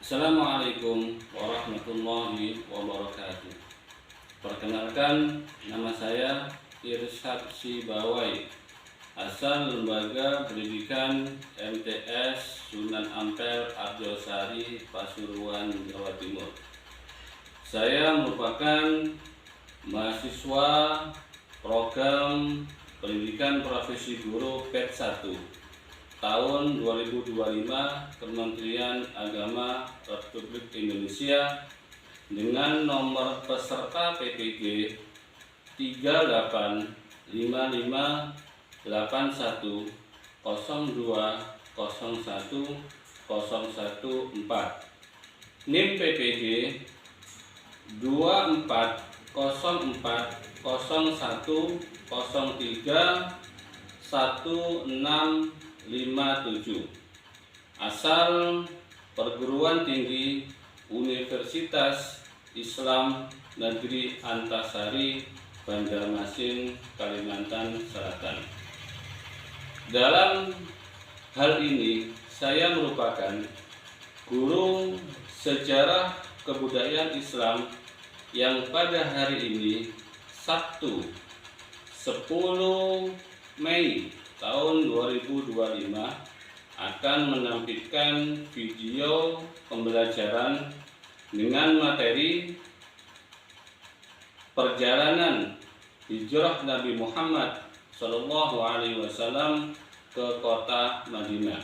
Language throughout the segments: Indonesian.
Assalamualaikum warahmatullahi wabarakatuh. Perkenalkan, nama saya Irsyad Sibawai, asal Lembaga Pendidikan MTS Sunan Ampel Arjosari, Pasuruan, Jawa Timur. Saya merupakan mahasiswa program Pendidikan Profesi Guru PET 1 tahun 2025 Kementerian Agama Republik Indonesia dengan nomor peserta PPG 38551020114, NIM PPG 240401031657, asal Perguruan Tinggi Universitas Islam Negeri Antasari, Banjarmasin, Kalimantan Selatan. Dalam hal ini saya merupakan guru sejarah kebudayaan Islam yang pada hari ini Sabtu 10 Mei tahun 2025 akan menampilkan video pembelajaran dengan materi perjalanan hijrah Nabi Muhammad SAW ke kota Madinah.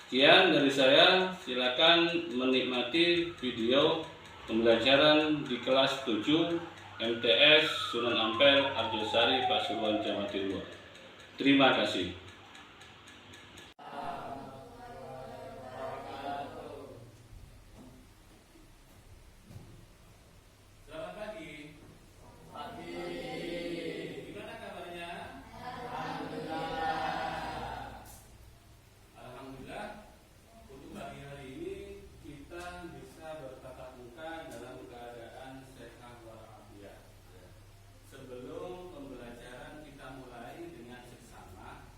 Sekian dari saya, silakan menikmati video pembelajaran di kelas 7 MTS Sunan Ampel Arjosari, Pasuruan, Jawa Timur. Terima kasih. Selamat pagi. Pagi. Gimana kabarnya? Alhamdulillah. Alhamdulillah. Untuk pagi hari ini kita bisa bertatap muka dalam keadaan sehat walafiat. Sebelum pembelajaran kita mulai dengan seksama,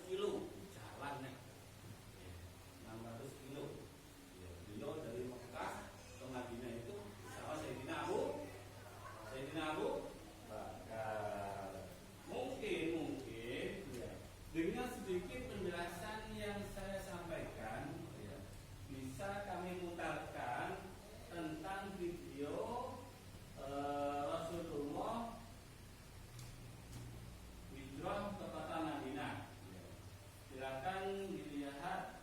kilo jalan nih. 600 kilo. Ya, beliau dari Mekah ke Madinah itu bersama Sayyidina Abu Bakar. Mungkin ya, dengan sedikit penjelasan yang saya sampaikan ya, bisa kami putarkan tentang video Rasulullah hijrah ke kota Madinah. Silakan dilihat.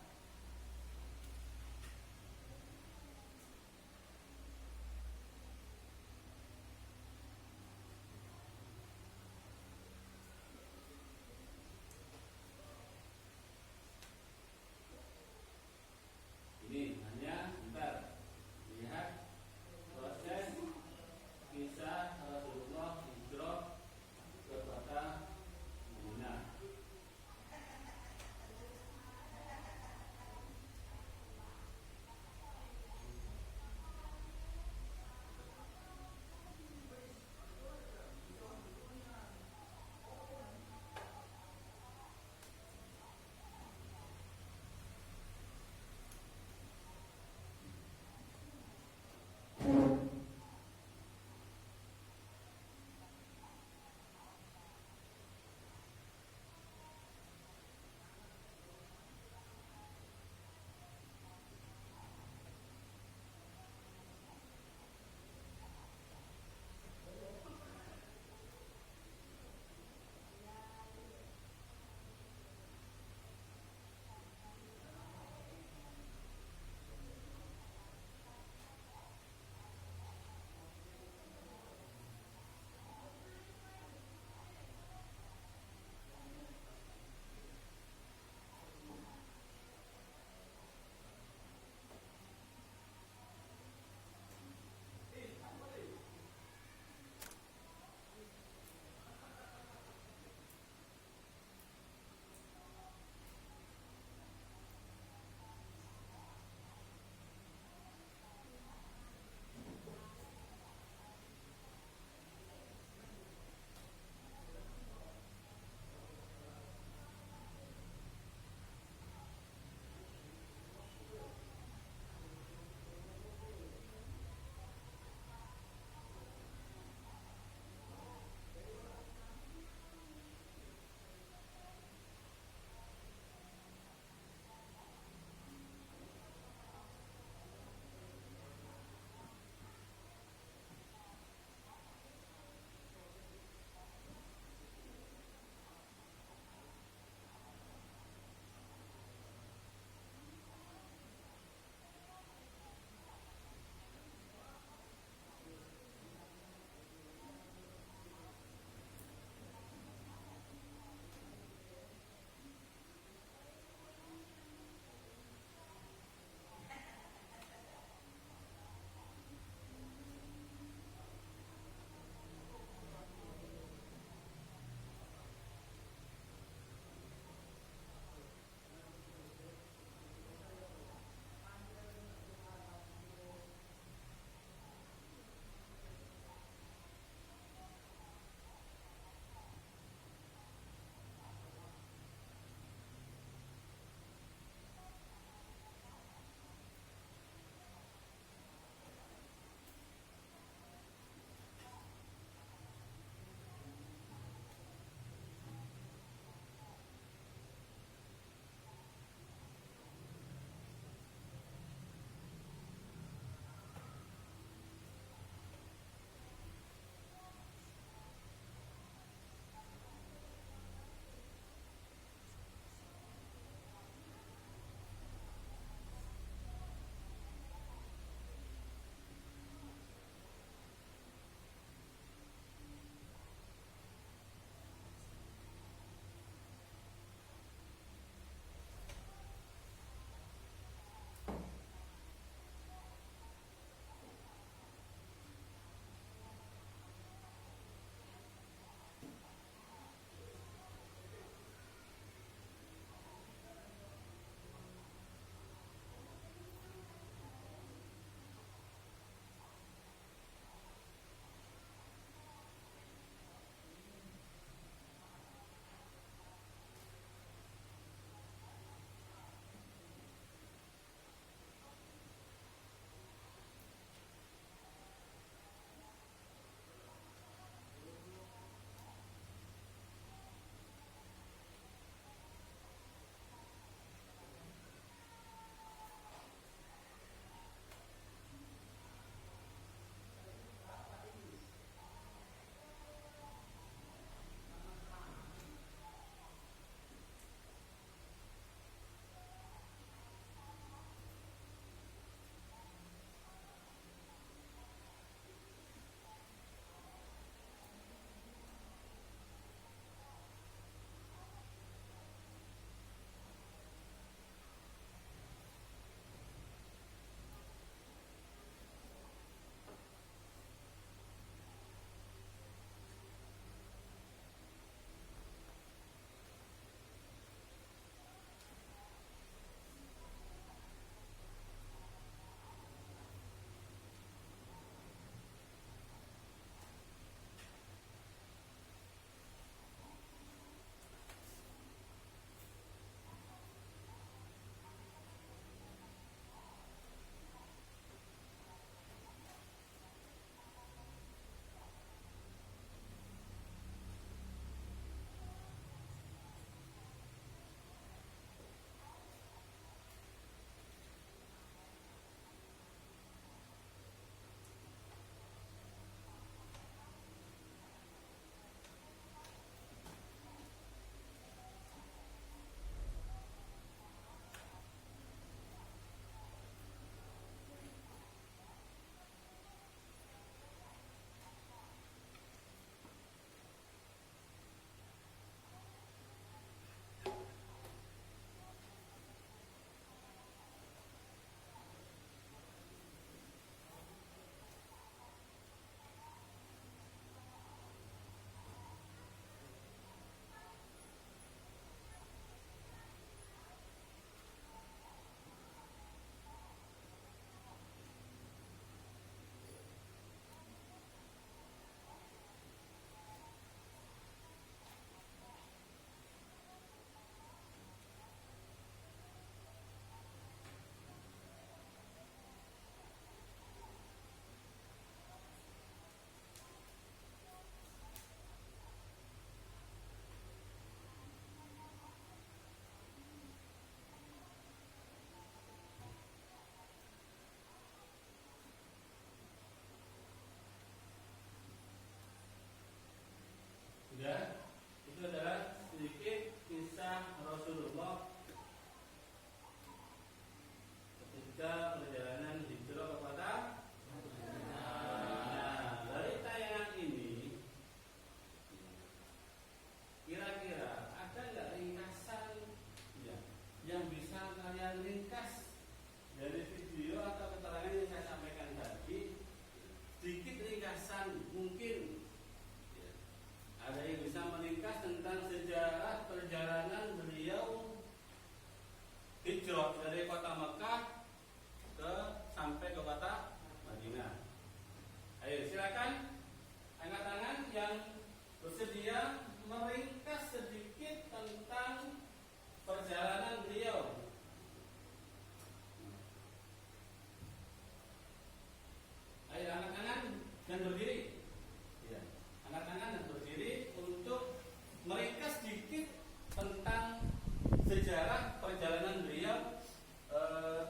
sejarah perjalanan beliau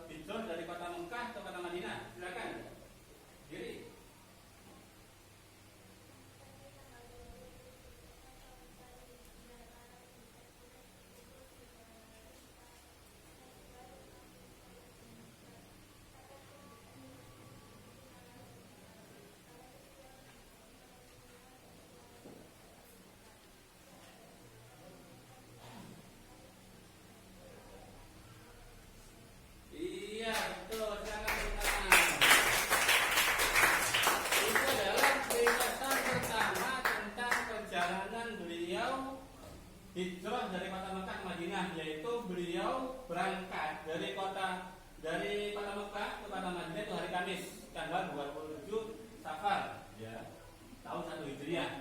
hijrah dari kota Mekah ke kota Madinah. Silakan. Kiri. Hijrah dari kota Mekah ke Madinah, yaitu beliau berangkat dari kota Mekah ke kota Madinah itu hari Kamis tanggal 27 Safar ya, tahun 1 Hijriah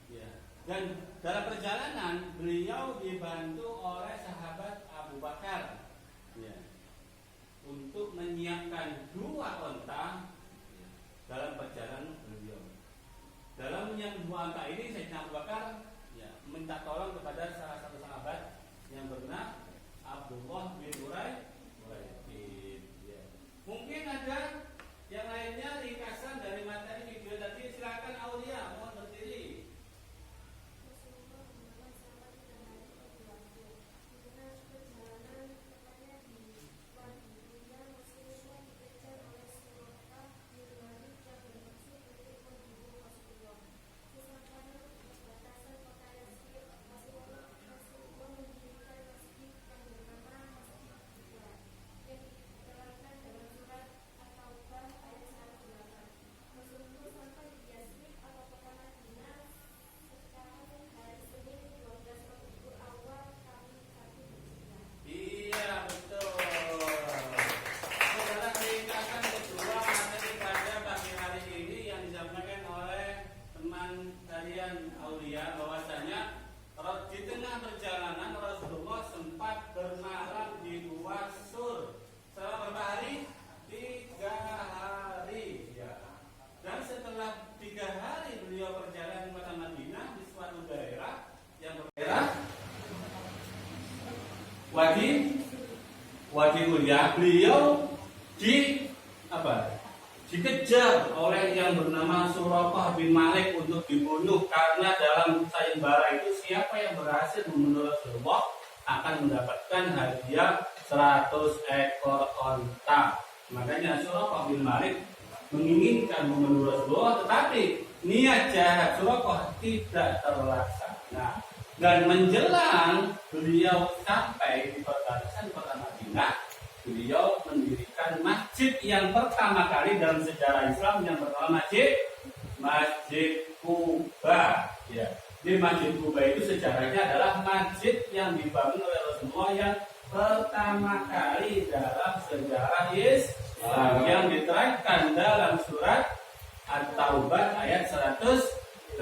ya. Dan dalam perjalanan beliau dibantu oleh sahabat Abu Bakar ya, untuk menyiapkan 2 onta ya, dalam perjalanan beliau. Dalam menyiapkan 2 onta ini Sayyidina Abu Bakar minta tolong kepada salah satu sahabat yang bernama Abdullah bin Uraid. Ya. Mungkin ada yang lainnya ringkasan dari materi video tadi. Silakan Aulia, mohon berdiri. Wadi Ulyah, beliau dikejar oleh yang bernama Suraqah bin Malik untuk dibunuh, karena dalam sayembara itu siapa yang berhasil membunuh Rasulullah akan mendapatkan hadiah 100 ekor onta. Makanya Suraqah bin Malik menginginkan membunuh Rasulullah, tetapi niat jahat Suraqah tidak terlaksana. Dan menjelang beliau sampai di perbatasan kota Madinah, beliau mendirikan masjid yang pertama kali dalam sejarah Islam yang bernama Masjid Quba. Ya. Di Masjid Quba itu sejarahnya adalah masjid yang dibangun oleh Rasulullah yang pertama kali dalam sejarah Islam, yang diterangkan dalam surat At-Taubah ayat 108.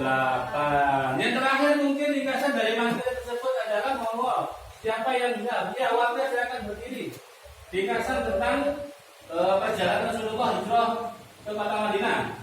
Yang terakhir mungkin ringkasan dari materi tersebut adalah bahwa siapa yang bisa, ya warga silakan berdiri. Ringkasan tentang perjalanan Rasulullah hijrah ke kota Madinah.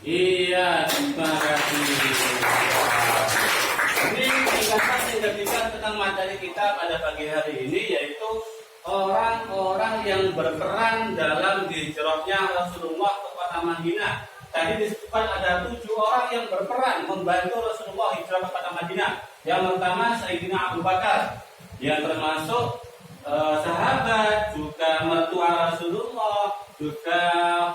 Iya, terima kasih. Ini ringkasan singkat tentang materi kita pada pagi hari ini, yaitu orang-orang yang berperan dalam hijrahnya Rasulullah ke kota Madinah. Tadi disebutkan ada 7 orang yang berperan membantu Rasulullah hijrah ke kota Madinah. Yang pertama Sayyidina Abu Bakar, yang termasuk sahabat, juga mertua Rasulullah, juga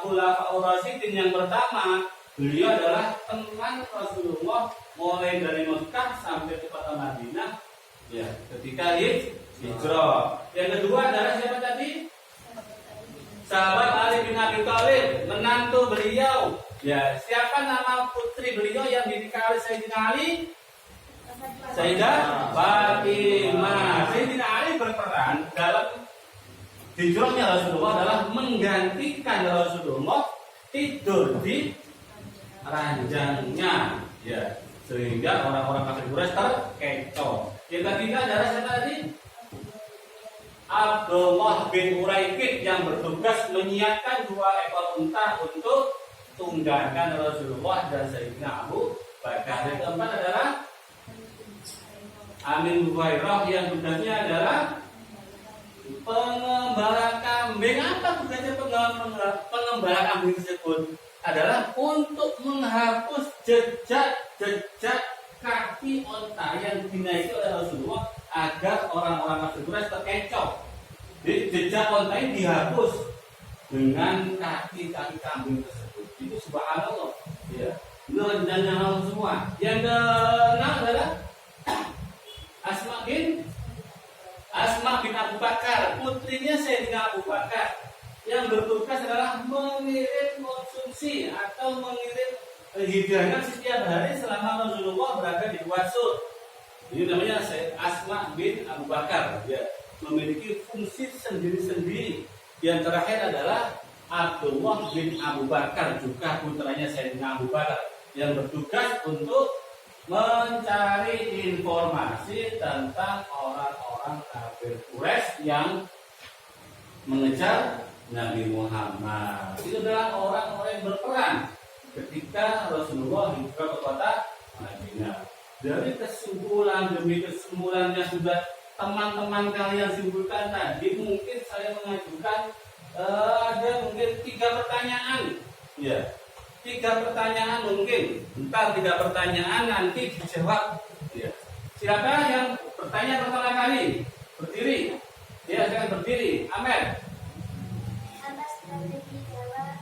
Khulafaur Rasyidin yang pertama. Beliau adalah teman Rasulullah mulai dari Mekah sampai ke kota Madinah ya, ketika hijrah. Yang kedua adalah siapa tadi? sahabat Ali bin Abi Thalib, menantu beliau. Ya, siapa nama putri beliau yang dinikahi oleh Sayyidina Ali? Sayyidah Fatimah. Sayyidina Ali berperan dalam hijrahnya Rasulullah adalah menggantikan Rasulullah tidur di ranjangnya, ya, sehingga orang-orang kafir Quraisy terkecoh. Yang ketiga adalah siapa tadi? Abdullah bin Uraikid yang bertugas menyiapkan 2 ekor unta untuk tunggangan Rasulullah dan Sayyidina Abu Bakar. Yang keempat adalah Amin Buhairah yang tugasnya adalah pengembala kambing. Apa tugasnya pengembala kambing tersebut? Adalah untuk menghapus jejak kaki onta yang dinaiki oleh Rasulullah agar orang-orang kafir Quraisy terkecoh. Jadi jejak onta ini dihapus dengan kaki-kaki kambing tersebut. Itu subhanallah. Ya, itu rencana Allah semua. Yang keenam adalah Asma bin Abu Bakar, putrinya Sayyidina Abu Bakar, yang bertugas adalah mengirim konsumsi atau mengirim hidangan setiap hari selama Rasulullah berada di Wasud. Ini namanya Asma bin Abu Bakar. Ya, memiliki fungsi sendiri-sendiri. Yang terakhir adalah Abdullah bin Abu Bakar, juga putranya Sayyidina Abu Bakar, yang bertugas untuk mencari informasi tentang orang-orang kafir Quraisy yang mengejar Nabi Muhammad. Itu adalah orang-orang yang berperan ketika Rasulullah hijrah ke kota Madinah. Dari kesimpulan demi kesimpulan yang sudah teman-teman kalian simpulkan tadi, mungkin saya mengajukan ada mungkin 3 pertanyaan. Ya, 3 pertanyaan mungkin. Entar 3 pertanyaan nanti dijawab. Ya. Siapa yang bertanya pertama kali? Berdiri. Ya, jangan berdiri. Amer. Apa strategi dakwah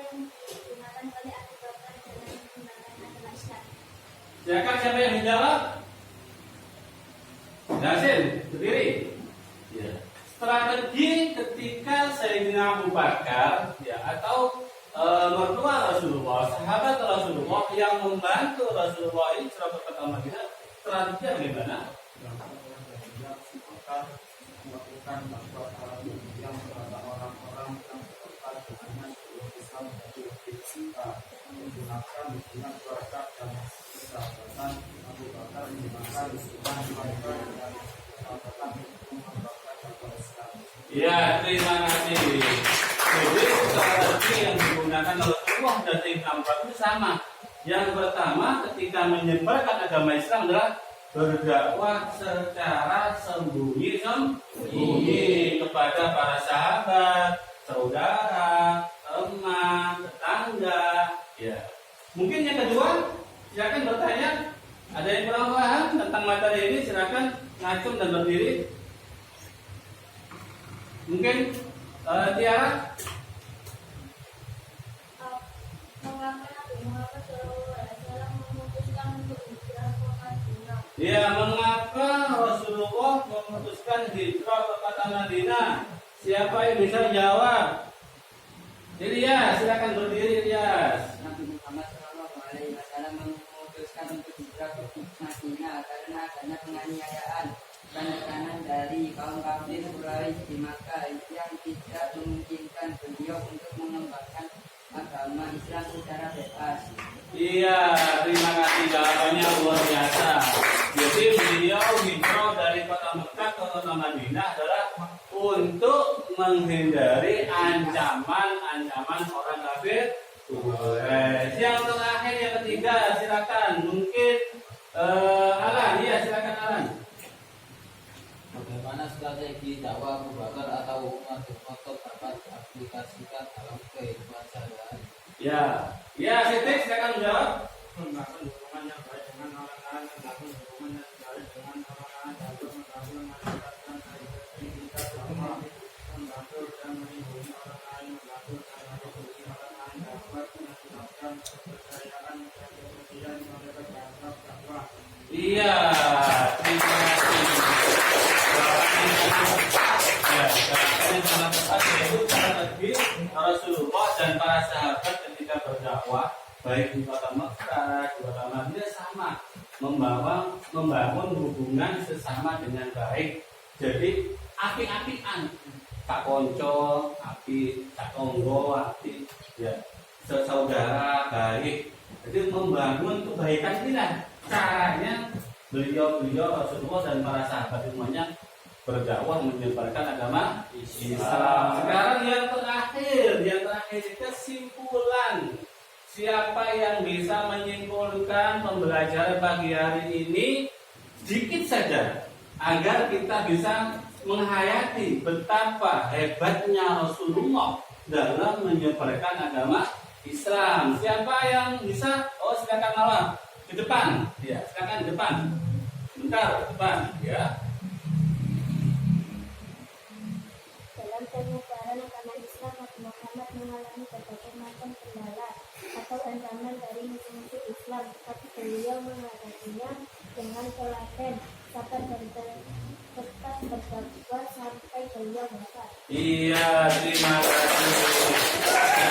yang digunakan oleh Abu Bakar dalam mengembangkan agama Islam? Silakan, siapa yang menjawab? Yasin, berdiri. Ya. Strategi ketika Sayyidina Abu Bakar, ya, atau mertua Rasulullah, sahabat Rasulullah yang membantu Rasulullah ini hijrah ke kota Madinah, strategi bagaimana? Melakukan dakwah yang kepada orang-orang yang terdekat dengannya sebelum Islam menjadi lebih cinta, menggunakan hubungan keluarga dan persahabatan. Abu Bakar menggunakan hubungan keluarga dan persahabatan untuk mengembangkan agama Islam. Ya, terima kasih. Jadi strategi yang digunakan Rasulullah dan Sayyidina Abu Bakar itu sama. Yang pertama, ketika menyebarkan agama Islam adalah berdakwah secara sembunyi-sembunyi kepada para sahabat, saudara, teman, tetangga. Ya. Mungkin yang kedua, silakan bertanya. Ada yang kurang paham tentang materi ini, silakan ngacung dan berdiri. Mungkin Tiara. Ya, mengapa Rasulullah memutuskan hijrah ke kota Madinah? Siapa yang bisa jawab? Ilyas, silakan berdiri, Ilyas. Nabi Muhammad SAW memutuskan untuk hijrah ke Madinah karena adanya penganiayaan dan tekanan dari kaum kafir Quraisy di Makkah yang tidak memungkinkan beliau untuk mengembangkan agama Islam secara bebas. Iya, terima kasih, jawabannya luar biasa. Jadi beliau hijrah dari kota Mekah ke kota Madinah adalah untuk menghindari ancaman orang kafir Quraisy. Yang terakhir, yang ketiga, silakan. Mungkin Alan, ya silakan Alan. Bagaimana strategi dakwah Abu Bakar atau Umar bin Khattab dapat diaplikasikan dalam kehidupan sehari-hari? Ya, Siti silakan menjawab. Membangun hubungan yang baik dengan orang lain, membangun hubungan yang baik dengan orang lain, dan membangun masyarakat dari kita sama, membantu dan melindungi orang lain, membantu dan melindungi orang lain, dapat menggunakan kepercayaan dan kemudian mereka dapat dakwah. Iya, terima kasih. Ya, yang sangat tepat yaitu strategi Rasulullah dan para sahabat ketika berdakwah baik di kota Mekah, di kota Madinah sama membangun hubungan sesama dengan baik. Jadi api-apian, tak konco, api, tak tonggo, api, ya, sesaudara baik. Jadi membangun kebaikan kita. Caranya beliau Rasulullah dan para sahabat semuanya berdakwah menyebarkan agama Islam. Sekarang yang terakhir kesimpulan. Siapa yang bisa menyimpulkan pembelajaran pagi hari ini sedikit saja agar kita bisa menghayati betapa hebatnya Rasulullah dalam menyebarkan agama Islam. Siapa yang bisa? Oh, silakan malam ke depan. Ya, silakan ke depan. Bentar, ke depan, ya. Dalam penyebaran agama Islam, Nabi Muhammad mengalami berbagai macam kendala atau ancaman dari musuh-musuh Islam, tetapi beliau menghadapinya dengan telaten, sabar dan tetap berdakwah sampai beliau wafat. Iya, terima kasih.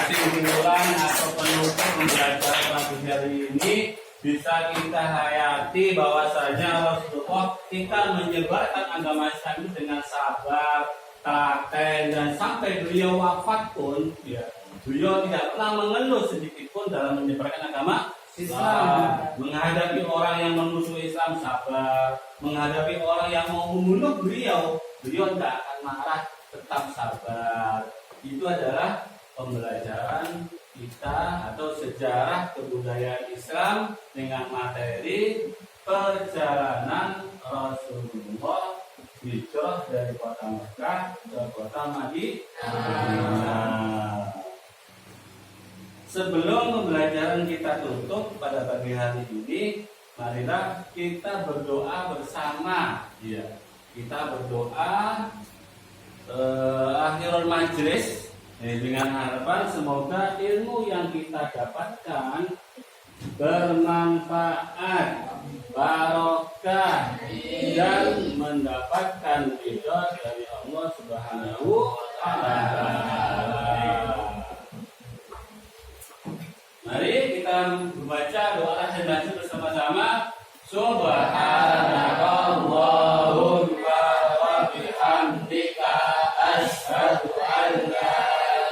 Kesimpulan atau penutup pembelajaran pagi hari ini bisa kita hayati bahwasanya Rasulullah kita menyebarkan agama Islam itu dengan sabar, telaten, dan sampai beliau wafat pun, ya, beliau tidak pernah mengeluh sedikit pun dalam menyebarkan agama Islam. Menghadapi orang yang memusuhi Islam sabar, menghadapi orang yang mau membunuh beliau tidak akan marah, tetap sabar. Itu adalah pembelajaran kita atau sejarah kebudayaan Islam dengan materi perjalanan Rasulullah hijrah dari kota Mekah ke kota Madinah. Sebelum pembelajaran kita tutup pada pagi hari ini, marilah kita berdoa bersama. Ya, kita berdoa akhirul majlis dengan harapan semoga ilmu yang kita dapatkan bermanfaat, barokah, dan mendapatkan ridha dari Allah Subhanahu wa Ta'ala. Mari kita membaca doa tahiyat bersama-sama. Subhanakallahumma wa bihamdika asyhadu an la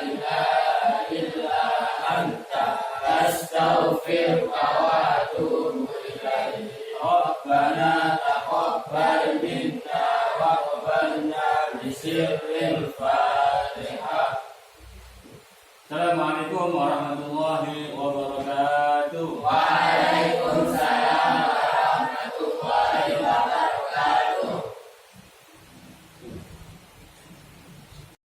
ilaha illa anta astaghfiruka wa atubu ilaik. Rabbana taqabbal minna wa qabalna bisirril Fatihah. Assalamualaikum warahmatullahi wabarakatuh.